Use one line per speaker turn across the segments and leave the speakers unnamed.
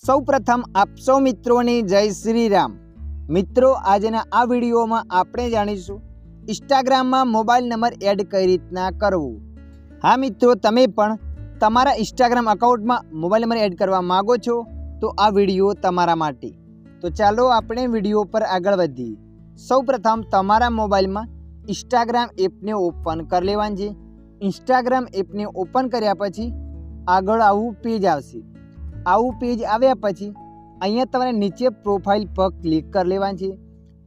સૌપ્રથમ આપ સૌ મિત્રોને જય શ્રી રામ। મિત્રો આજના આ વિડીયોમાં આપણે જાણીશું ઇન્સ્ટાગ્રામમાં મોબાઈલ નંબર એડ કઈ રીતના કરવું। હા મિત્રો, તમે પણ તમારા ઇન્સ્ટાગ્રામ એકાઉન્ટમાં મોબાઈલ નંબર એડ કરવા માંગો છો તો આ વિડીયો તમારા માટે। તો ચાલો આપણે વિડીયો પર આગળ વધીએ। સૌપ્રથમ તમારા મોબાઈલમાં ઇન્સ્ટાગ્રામ એપને ઓપન કરી લેવાની છે। ઇન્સ્ટાગ્રામ એપને ઓપન કર્યા પછી આગળ આવું પેજ આવશે। આવું પેજ આવ્યા પછી અહીંયા તમારે નીચે પ્રોફાઇલ પર ક્લિક કરી લેવાની છે।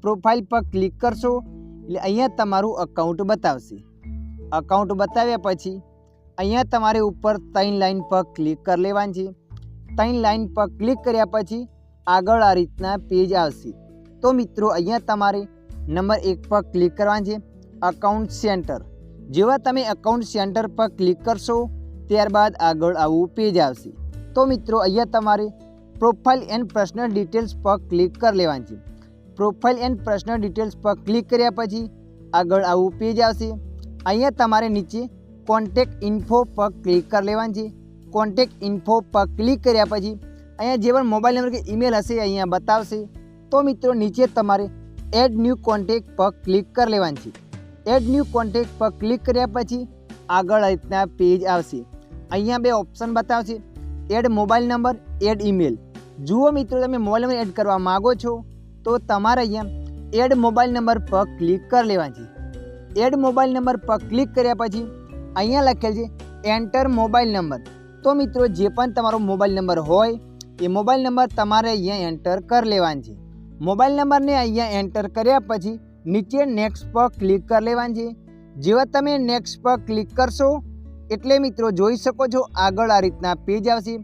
પ્રોફાઇલ પર ક્લિક કરશો એટલે અહીંયા તમારું અકાઉન્ટ બતાવશે। અકાઉન્ટ બતાવ્યા પછી અહીંયા તમારે ઉપર 3 લાઈન પર ક્લિક કરી લેવાની છે। 3 લાઈન પર ક્લિક કર્યા પછી આગળ આ રીતના પેજ આવશે। તો મિત્રો અહીંયા તમારે નંબર 1 પર ક્લિક કરવાનું છે, અકાઉન્ટ સેન્ટર। જેવા તમે અકાઉન્ટ સેન્ટર પર ક્લિક કરશો ત્યારબાદ આગળ આવું પેજ આવશે। તો મિત્રો અહીંયા તમારે પ્રોફાઇલ એન્ડ પર્સનલ ડિટેલ્સ પર ક્લિક કરી લેવાની છે। પ્રોફાઇલ એન્ડ પર્સનલ ડિટેલ્સ પર ક્લિક કર્યા પછી આગળ આવું પેજ આવશે। અહીંયા તમારે નીચે કોન્ટેક્ટ ઇન્ફો પર ક્લિક કરી લેવાની છે। કોન્ટેક્ટ ઇન્ફો પર ક્લિક કર્યા પછી અહીંયા જે પણ મોબાઈલ નંબર કે ઈમેલ હશે અહીંયા બતાવશે। તો મિત્રો નીચે તમારે એડ ન્યૂ કોન્ટેક્ટ પર ક્લિક કરી લેવાની છે। એડ ન્યૂ કોન્ટેક્ટ પર ક્લિક કર્યા પછી આગળ આ રીતના પેજ આવશે। અહીંયા 2 ઓપ્શન બતાવશે, add mobile number, add email. જુઓ મિત્રો, તમે મોબાઈલ નંબર એડ કરવા માગો છો તો તમારે અહીંયા એડ મોબાઈલ નંબર પર ક્લિક કરી લેવાની છે। એડ મોબાઈલ નંબર પર ક્લિક કર્યા પછી અહીંયા લખેલ છે એન્ટર મોબાઈલ નંબર। તો મિત્રો જે પણ તમારો મોબાઈલ નંબર હોય એ મોબાઈલ નંબર તમારે અહીંયા એન્ટર કરી લેવાની છે। મોબાઈલ નંબરને અહીંયા એન્ટર કર્યા પછી નીચે નેક્સ્ટ પર ક્લિક કરી લેવાની છે। જેવા તમે નેક્સ્ટ પર ક્લિક કરશો એટલે મિત્રો જોઈ શકો છો આગળ આ રીતના પેજ આવશે।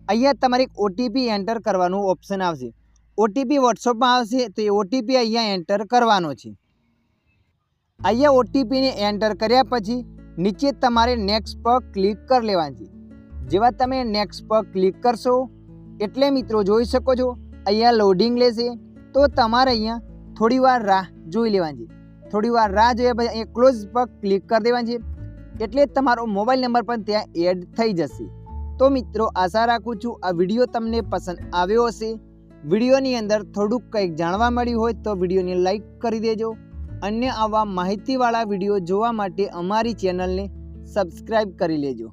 અહીંયા તમારે એક ઓટીપી એન્ટર કરવાનું ઓપ્શન આવશે। ઓટીપી વોટ્સઅપમાં આવશે તો એ ઓટીપી અહીંયા એન્ટર કરવાનો છે। અહીંયા ઓટીપીને એન્ટર કર્યા પછી નીચે તમારે નેક્સ્ટ પર ક્લિક કરી લેવાની છે। જેવા તમે નેક્સ્ટ પર ક્લિક કરશો એટલે મિત્રો જોઈ શકો છો અહીંયા લોડિંગ લેશે। તો તમારે અહીંયા થોડી વાર રાહ જોઈ લેવાની છે। થોડી વાર રાહ જોયા પછી અહીંયા ક્લોઝ પર ક્લિક કરી દેવાની છે એટલે તમારો મોબાઈલ નંબર પણ ત્યાં એડ થઈ જશે। તો મિત્રો આશા રાખું છું આ વિડીયો તમને પસંદ આવ્યો હશે। વિડીયોની અંદર થોડુંક કંઈક જાણવા મળ્યું હોય તો વિડીયોને લાઈક કરી દેજો। અન્ય આવા માહિતીવાળા વિડીયો જોવા માટે અમારી ચેનલને સબસ્ક્રાઈબ કરી લેજો।